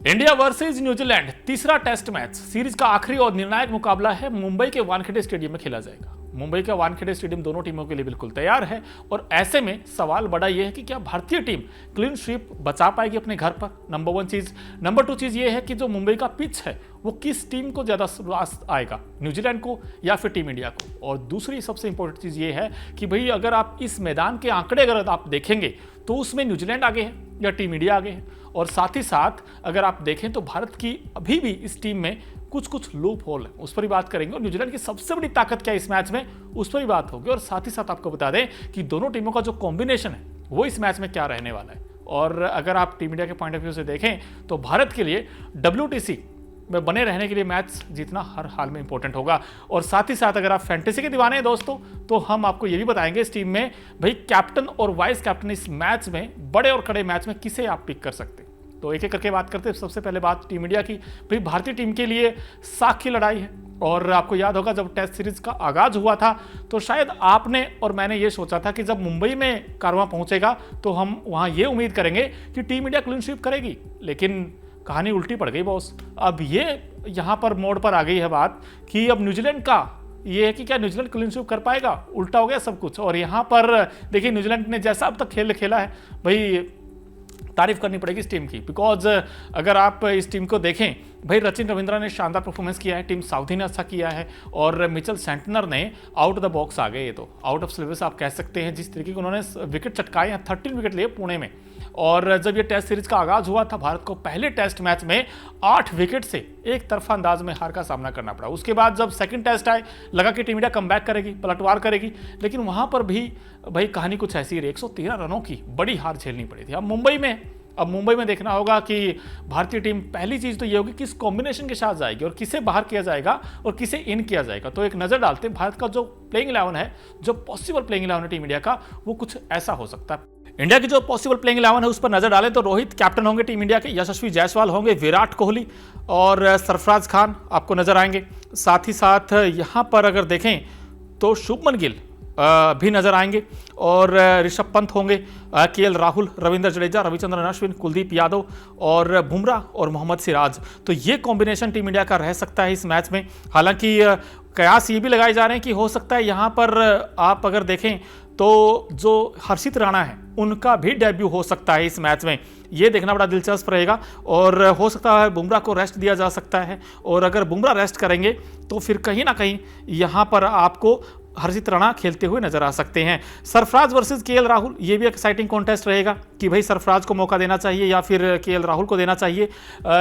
India versus New Zealand तीसरा test match series का आखिरी और निर्णायक मुकाबला है मुंबई के वानखेड़े स्टेडियम में खेला जाएगा। मुंबई का वानखेड़े स्टेडियम दोनों टीमों के लिए बिल्कुल तैयार है और ऐसे में सवाल बड़ा यह है कि क्या भारतीय टीम क्लीन स्वीप बचा पाएगी अपने घर पर, नंबर वन चीज। नंबर टू चीज यह है कि जो मुंबई का पिच है वो किस टीम को ज्यादा स्वास्थ्य आएगा, न्यूजीलैंड को या फिर टीम इंडिया को। और दूसरी सबसे इंपॉर्टेंट चीज ये है कि भाई अगर आप इस मैदान के आंकड़े अगर आप देखेंगे तो उसमें न्यूजीलैंड आगे है या टीम इंडिया आगे है। और साथ ही साथ अगर आप देखें तो भारत की अभी भी इस टीम में कुछ लूप होल है, उस पर ही बात करेंगे। और न्यूजीलैंड की सबसे बड़ी ताकत क्या है इस मैच में, उस पर ही बात होगी। और साथ ही साथ आपको बता दें कि दोनों टीमों का जो कॉम्बिनेशन है वो इस मैच में क्या रहने वाला है। और अगर आप टीम इंडिया के पॉइंट ऑफ व्यू से देखें तो भारत के लिए WTC में बने रहने के लिए मैच जीतना हर हाल में इंपॉर्टेंट होगा। और साथ ही साथ अगर आप फैंटेसी के दीवाने हैं दोस्तों तो हम आपको ये भी बताएंगे इस टीम में भाई कैप्टन और वाइस कैप्टन इस मैच में, बड़े और कड़े मैच में किसे आप पिक कर सकते हैं। तो एक एक करके बात करते हैं। सबसे पहले बात टीम इंडिया की। भाई भारतीय टीम के लिए साख की लड़ाई है। और आपको याद होगा जब टेस्ट सीरीज का आगाज हुआ था तो शायद आपने और मैंने ये सोचा था कि जब मुंबई में कारवां पहुंचेगा तो हम वहां ये उम्मीद करेंगे कि टीम इंडिया क्लीन स्वीप करेगी, लेकिन कहानी उल्टी पड़ गई बॉस। अब ये यहां पर मोड़ पर आ गई है बात कि अब न्यूजीलैंड का ये है कि क्या न्यूजीलैंड क्लीन स्वीप कर पाएगा, उल्टा हो गया सब कुछ। और यहां पर देखिए न्यूजीलैंड ने जैसा अब तक खेल खेला है भाई तारीफ करनी पड़ेगी इस टीम की। बिकॉज अगर आप इस टीम को देखें भाई रचिन रविंद्रा ने शानदार परफॉर्मेंस किया है, टीम साउथी ने अच्छा किया है और मिचेल सेंटनर ने आउट ऑफ द बॉक्स आ गए, ये तो आउट ऑफ सिलेबस आप कह सकते हैं। जिस तरीके के उन्होंने विकेट चटकाए हैं, 13 विकेट लिए पुणे में। और जब ये टेस्ट सीरीज का आगाज हुआ था भारत को पहले टेस्ट मैच में 8 विकेट से एक तरफा अंदाज में हार का सामना करना पड़ा। उसके बाद जब सेकंड टेस्ट आए लगा कि टीम इंडिया कमबैक करेगी, पलटवार करेगी, लेकिन वहां पर भी भाई कहानी कुछ ऐसी है, 113 रनों की बड़ी हार झेलनी पड़ी थी। अब मुंबई में देखना होगा कि भारतीय टीम पहली चीज तो ये होगी किस कॉम्बिनेशन के साथ जाएगी और किसे बाहर किया जाएगा और किसे इन किया जाएगा। तो एक नजर डालते हैं भारत का जो प्लेइंग 11 है, जो पॉसिबल प्लेइंग 11 है टीम इंडिया का, वो कुछ ऐसा हो सकता है। इंडिया की जो पॉसिबल प्लेइंग 11 है उस पर नजर डालें तो रोहित कैप्टन होंगे टीम इंडिया के, यशस्वी जायसवाल होंगे, विराट कोहली और सरफराज खान आपको नजर आएंगे। साथ ही साथ यहां पर अगर देखें तो शुभमन गिल भी नजर आएंगे और ऋषभ पंत होंगे, KL राहुल, रविंद्र जडेजा, रविचंद्रन अश्विन, कुलदीप यादव और बुमराह और मोहम्मद सिराज। तो ये कॉम्बिनेशन टीम इंडिया का रह सकता है इस मैच में। हालांकि कयास ये भी लगाए जा रहे हैं कि हो सकता है यहां पर आप अगर देखें तो जो हर्षित राणा है उनका भी डेब्यू हो सकता है इस मैच में, ये देखना बड़ा दिलचस्प रहेगा। और हो सकता है बुमराह को रेस्ट दिया जा सकता है और अगर बुमराह रेस्ट करेंगे तो फिर कहीं ना कहीं यहां पर आपको हर्षित राणा खेलते हुए नजर आ सकते हैं। सरफराज वर्सेस KL राहुल, ये भी एक्साइटिंग कॉन्टेस्ट रहेगा कि भाई सरफराज को मौका देना चाहिए या फिर KL राहुल को देना चाहिए।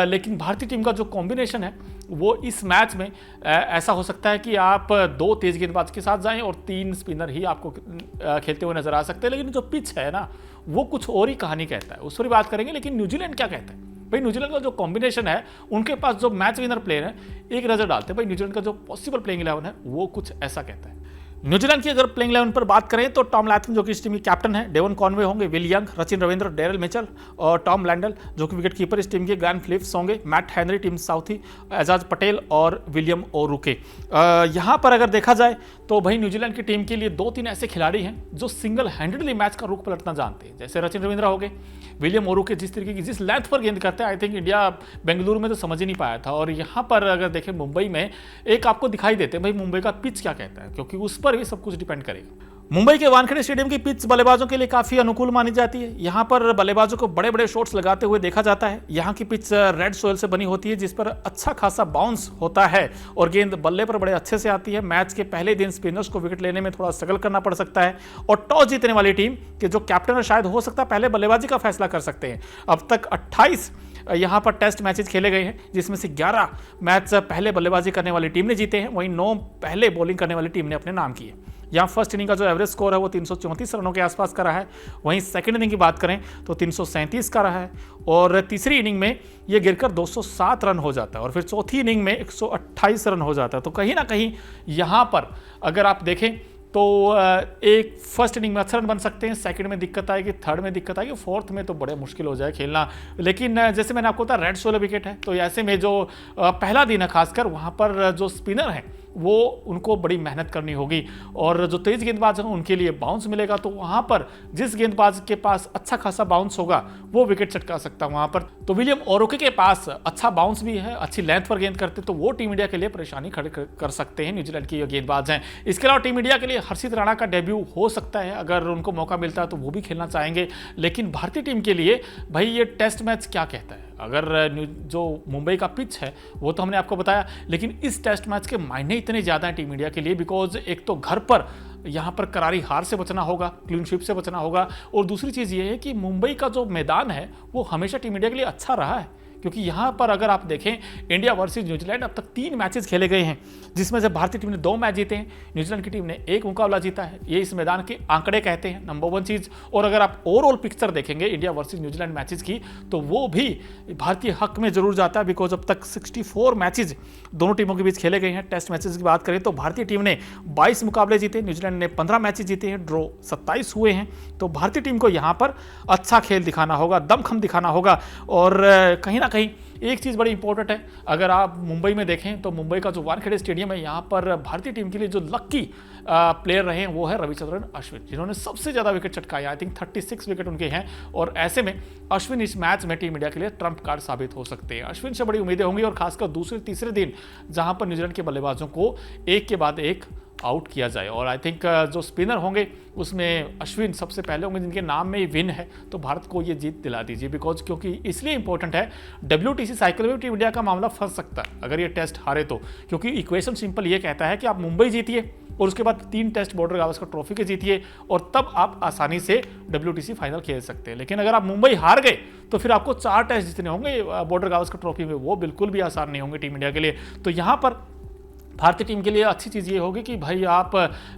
लेकिन भारतीय टीम का जो कॉम्बिनेशन है वो इस मैच में ऐसा हो सकता है कि आप 2 तेज गेंदबाज के साथ जाएं और 3 स्पिनर ही आपको खेलते हुए नजर आ सकते हैं। लेकिन जो पिच है ना वो कुछ और ही कहानी कहता है, उस पर ही बात करेंगे। लेकिन न्यूजीलैंड क्या कहता है भाई, न्यूजीलैंड का जो कॉम्बिनेशन है उनके पास जो मैच विनर प्लेयर है, एक नजर डालते हैं भाई न्यूजीलैंड का जो पॉसिबल प्लेइंग 11 है वो कुछ ऐसा कहता है। न्यूजीलैंड की अगर प्लेइंग 11 पर बात करें तो टॉम लैथम जो कि इस टीम के कैप्टन है, डेवन कॉनवे होंगे, Will Young, Rachin Ravindra, Daryl Mitchell और टॉम लैंडल जो कि विकेट कीपर इस टीम के, ग्रैंड फिलिप्स होंगे, Matt Henry Tim Southee, Ajaz Patel और विलियम ओरुके। यहाँ पर अगर देखा जाए तो भाई न्यूजीलैंड की टीम के लिए 2-3 ऐसे खिलाड़ी हैं जो सिंगल हैंडेडली मैच का रुख पलटना जानते हैं, जैसे रचिन रविंद्र हो गए, विलियम ओरुके जिस तरीके की जिस लेंथ पर गेंद करते हैं, आई थिंक इंडिया बेंगलुरु में तो समझ ही नहीं पाया था। और यहाँ पर अगर देखें मुंबई में एक आपको दिखाई देते हैं भाई मुंबई का पिच क्या कहता है, क्योंकि उस पर भी सब कुछ डिपेंड करेगा। मुंबई के वानखेड़े स्टेडियम की पिच बल्लेबाजों के लिए काफी अनुकूल मानी जाती है। यहां पर बल्लेबाजों को बड़े बड़े शॉट्स लगाते हुए देखा जाता है। यहां की पिच रेड सोयल से बनी होती है जिस पर अच्छा खासा बाउंस होता है और गेंद बल्ले पर बड़े अच्छे से आती है। मैच के पहले दिन स्पिनर्स को विकेट लेने में थोड़ा स्ट्रगल करना पड़ सकता है और टॉस जीतने वाली टीम के जो कैप्टन है शायद हो सकता है पहले बल्लेबाजी का फैसला कर सकते हैं। अब तक 28 यहाँ पर टेस्ट मैचेस खेले गए हैं जिसमें से 11 मैच पहले बल्लेबाजी करने वाली टीम ने जीते हैं, वहीं 9 पहले बॉलिंग करने वाली टीम ने अपने नाम किए। यहाँ फर्स्ट इनिंग का जो एवरेज स्कोर है वो 334 रनों के आसपास का रहा है, वहीं सेकंड इनिंग की बात करें तो 337 का रहा है और तीसरी इनिंग में ये गिरकर 207 रन हो जाता है और फिर चौथी इनिंग में 128 रन हो जाता है। तो कहीं ना कहीं यहाँ पर अगर आप देखें तो एक फर्स्ट इनिंग में अच्छा रन बन सकते हैं, सेकंड में दिक्कत आएगी, थर्ड में दिक्कत आएगी, फोर्थ में तो बड़े मुश्किल हो जाए खेलना। लेकिन जैसे मैंने आपको बताया रेड सोलो विकेट है, तो ऐसे में जो पहला दिन है खासकर वहाँ पर जो स्पिनर हैं वो उनको बड़ी मेहनत करनी होगी। और जो तेज गेंदबाज हैं उनके लिए बाउंस मिलेगा, तो वहां पर जिस गेंदबाज के पास अच्छा खासा बाउंस होगा वो विकेट चटका सकता है वहां पर। तो विलियम ओरोके के पास अच्छा बाउंस भी है, अच्छी लेंथ पर गेंद करते, तो वो टीम इंडिया के लिए परेशानी खड़ी कर सकते हैं न्यूजीलैंड के गेंदबाज हैं। इसके अलावा टीम इंडिया के लिए हर्षित राणा का डेब्यू हो सकता है, अगर उनको मौका मिलता है तो वो भी खेलना चाहेंगे। लेकिन भारतीय टीम के लिए भाई ये टेस्ट मैच क्या कहता है, अगर जो मुंबई का पिच है वो तो हमने आपको बताया, लेकिन इस टेस्ट मैच के मायने इतने ज़्यादा हैं टीम इंडिया के लिए, बिकॉज एक तो घर पर यहाँ पर करारी हार से बचना होगा, क्लीन स्वीप से बचना होगा, और दूसरी चीज़ ये है कि मुंबई का जो मैदान है वो हमेशा टीम इंडिया के लिए अच्छा रहा है, क्योंकि यहाँ पर अगर आप देखें इंडिया वर्सेस न्यूजीलैंड अब तक 3 मैचेस खेले गए हैं, जिसमें से भारतीय टीम ने 2 मैच जीते हैं, न्यूजीलैंड की टीम ने 1 मुकाबला जीता है। ये इस मैदान के आंकड़े कहते हैं, नंबर 1 चीज़। और अगर आप ओवरऑल पिक्चर देखेंगे इंडिया वर्सेस न्यूजीलैंड मैचेस की, तो वो भी भारतीय हक में जरूर जाता है, बिकॉज अब तक 64 मैचेज दोनों टीमों के बीच खेले गए हैं। टेस्ट मैचेस की बात करें तो भारतीय टीम ने 22 मुकाबले जीते, न्यूजीलैंड ने 15 मैचेस जीते हैं, ड्रॉ 27 हुए हैं। तो भारतीय टीम को यहाँ पर अच्छा खेल दिखाना होगा, दमखम दिखाना होगा। और कहीं ना कहीं एक चीज़ बड़ी इंपॉर्टेंट है, अगर आप मुंबई में देखें तो मुंबई का जो वानखेड़े स्टेडियम है, यहाँ पर भारतीय टीम के लिए जो लक्की प्लेयर रहे हैं वो है रविचंद्रन अश्विन, जिन्होंने सबसे ज़्यादा विकेट चटकाए, आई थिंक 36 विकेट उनके हैं। और ऐसे में अश्विन इस मैच में टीम इंडिया के लिए ट्रम्प कार्ड साबित हो सकते हैं। अश्विन से बड़ी उम्मीदें होंगी, और खासकर दूसरे तीसरे दिन जहाँ पर न्यूजीलैंड के बल्लेबाजों को एक के बाद एक आउट किया जाए। और आई थिंक जो स्पिनर होंगे उसमें अश्विन सबसे पहले होंगे जिनके नाम में ही विन है, तो भारत को ये जीत दिला दीजिए, बिकॉज क्योंकि इसलिए इंपॉर्टेंट है, WTC साइकिल में टीम इंडिया का मामला फंस सकता है अगर ये टेस्ट हारे तो, क्योंकि इक्वेशन सिंपल ये कहता है कि आप मुंबई जीतिए और उसके बाद 3 टेस्ट बॉर्डर गावस्कर ट्रॉफी के जीतिए, और तब आप आसानी से WTC फाइनल खेल सकते हैं। लेकिन अगर आप मुंबई हार गए तो फिर आपको 4 टेस्ट जीतने होंगे बॉर्डर गावस्कर ट्रॉफी में, वो बिल्कुल भी आसान नहीं होंगे टीम इंडिया के लिए। तो यहाँ पर भारतीय टीम के लिए अच्छी चीज़ ये होगी कि भाई आप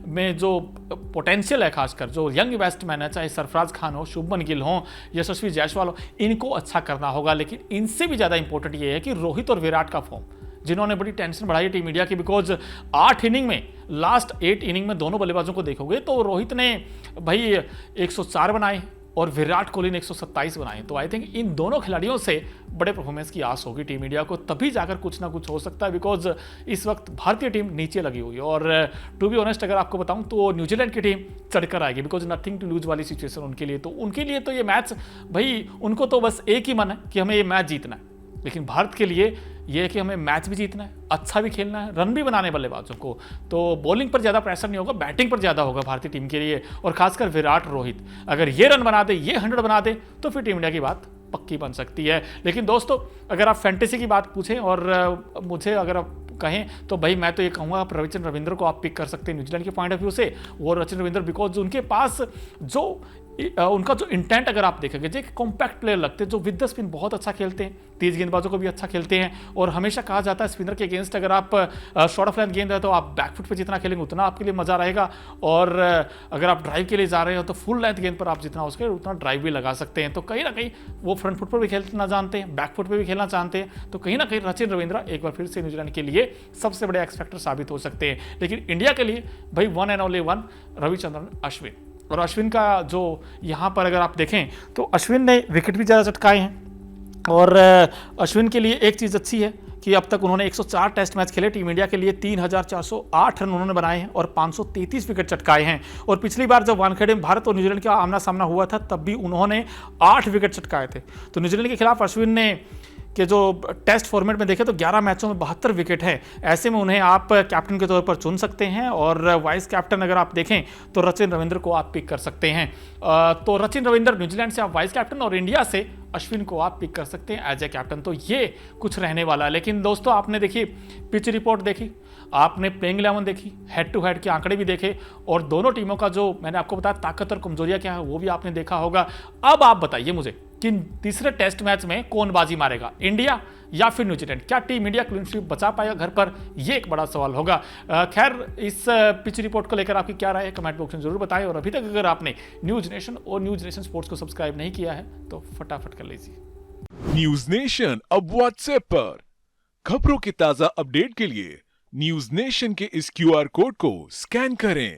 में जो पोटेंशियल है, खासकर जो यंग बैट्समैन है, चाहे सरफराज खान हो, शुभमन गिल हो, यशस्वी जायसवाल हो, इनको अच्छा करना होगा। लेकिन इनसे भी ज़्यादा इंपॉर्टेंट ये है कि रोहित और विराट का फॉर्म, जिन्होंने बड़ी टेंशन बढ़ाई है टीम इंडिया की, बिकॉज 8 इनिंग में, लास्ट 8 इनिंग में दोनों बल्लेबाजों को देखोगे तो रोहित ने भाई 104 बनाए और विराट कोहली ने 127 बनाए। तो आई थिंक इन दोनों खिलाड़ियों से बड़े परफॉर्मेंस की आस होगी टीम इंडिया को, तभी जाकर कुछ ना कुछ हो सकता है, बिकॉज इस वक्त भारतीय टीम नीचे लगी हुई है। और टू बी ऑनेस्ट अगर आपको बताऊं तो न्यूजीलैंड की टीम चढ़कर आएगी, बिकॉज नथिंग टू लूज वाली सिचुएशन उनके लिए। तो उनके लिए तो ये मैच, भाई उनको तो बस एक ही मन है कि हमें ये मैच जीतना है, लेकिन भारत के लिए यह है कि हमें मैच भी जीतना है, अच्छा भी खेलना है, रन भी बनाने बल्लेबाजों को। तो बॉलिंग पर ज़्यादा प्रेशर नहीं होगा, बैटिंग पर ज़्यादा होगा भारतीय टीम के लिए। और खासकर विराट, रोहित अगर ये रन बना दे, ये 100 बना दे, तो फिर टीम इंडिया की बात पक्की बन सकती है। लेकिन दोस्तों अगर आप फैंटेसी की बात पूछें और मुझे अगर आप कहें तो भाई मैं तो ये कहूँगा आप रविचंद्रन रविंद्र को आप पिक कर सकते हैं न्यूजीलैंड के पॉइंट ऑफ व्यू से। वो रविचंद्रन रविंद्र बिकॉज उनके पास जो उनका जो इंटेंट अगर आप देखेंगे, जो कॉम्पैक्ट प्लेयर लगते हैं, जो विद द स्पिन बहुत अच्छा खेलते हैं, तेज गेंदबाजों को भी अच्छा खेलते हैं। और हमेशा कहा जाता है स्पिनर के अगेंस्ट अगर आप शॉर्ट ऑफ लेंथ गेंद है तो आप बैकफुट पे जितना खेलेंगे उतना आपके लिए मजा रहेगा, और अगर आप ड्राइव के लिए जा रहे हो तो फुल लेंथ गेंद पर आप जितना उसके उतना ड्राइव भी लगा सकते हैं। तो कहीं ना कहीं वो फ्रंट फुट पर भी खेलना जानते हैं, बैक फुट पर भी खेलना चाहते हैं। तो कहीं ना कहीं रचिन रविंद्र एक बार फिर से न्यूजीलैंड के लिए सबसे बड़े एक्स फैक्टर साबित हो सकते हैं। लेकिन इंडिया के लिए भाई one and only one Ravichandran Ashwin. और अश्विन का जो यहाँ पर अगर आप देखें तो अश्विन ने विकेट भी ज़्यादा चटकाए हैं। और अश्विन के लिए एक चीज़ अच्छी है कि अब तक उन्होंने 104 टेस्ट मैच खेले, टीम इंडिया के लिए 3408 रन उन्होंने बनाए हैं और 533 विकेट चटकाए हैं। और पिछली बार जब वानखेड़े में भारत और न्यूजीलैंड का आमना सामना हुआ था तब भी उन्होंने 8 विकेट चटकाए थे। तो न्यूजीलैंड के खिलाफ अश्विन ने कि जो टेस्ट फॉर्मेट में देखें तो 11 मैचों में 72 विकेट हैं। ऐसे में उन्हें आप कैप्टन के तौर पर चुन सकते हैं, और वाइस कैप्टन अगर आप देखें तो रचिन रविंद्र को आप पिक कर सकते हैं। तो रचिन रविंद्र न्यूजीलैंड से आप वाइस कैप्टन, और इंडिया से अश्विन को आप पिक कर सकते हैं एज ए कैप्टन। तो ये कुछ रहने वाला है। लेकिन दोस्तों आपने देखी पिच रिपोर्ट देखी, आपने प्लेइंग 11 देखी, हेड टू हेड के आंकड़े भी देखे, और दोनों टीमों का जो मैंने आपको बताया ताकत और कमजोरियां क्या है वो भी आपने देखा होगा। अब आप बताइए मुझे कि तीसरे टेस्ट मैच में कौन बाजी मारेगा, इंडिया या फिर न्यूजीलैंड? क्या टीम इंडिया क्लीन स्वीप बचा पाएगा घर पर? ये एक बड़ा सवाल होगा। खैर इस पिच रिपोर्ट को लेकर आपकी क्या राय है कमेंट बॉक्स में जरूर बताएं। और अभी तक अगर आपने न्यूज नेशन और न्यूज नेशन स्पोर्ट्स को सब्सक्राइब नहीं किया है तो फटाफट कर लीजिए। न्यूज नेशन अब व्हाट्सएप पर खबरों के ताजा अपडेट के लिए न्यूज नेशन के इस QR कोड को स्कैन करें।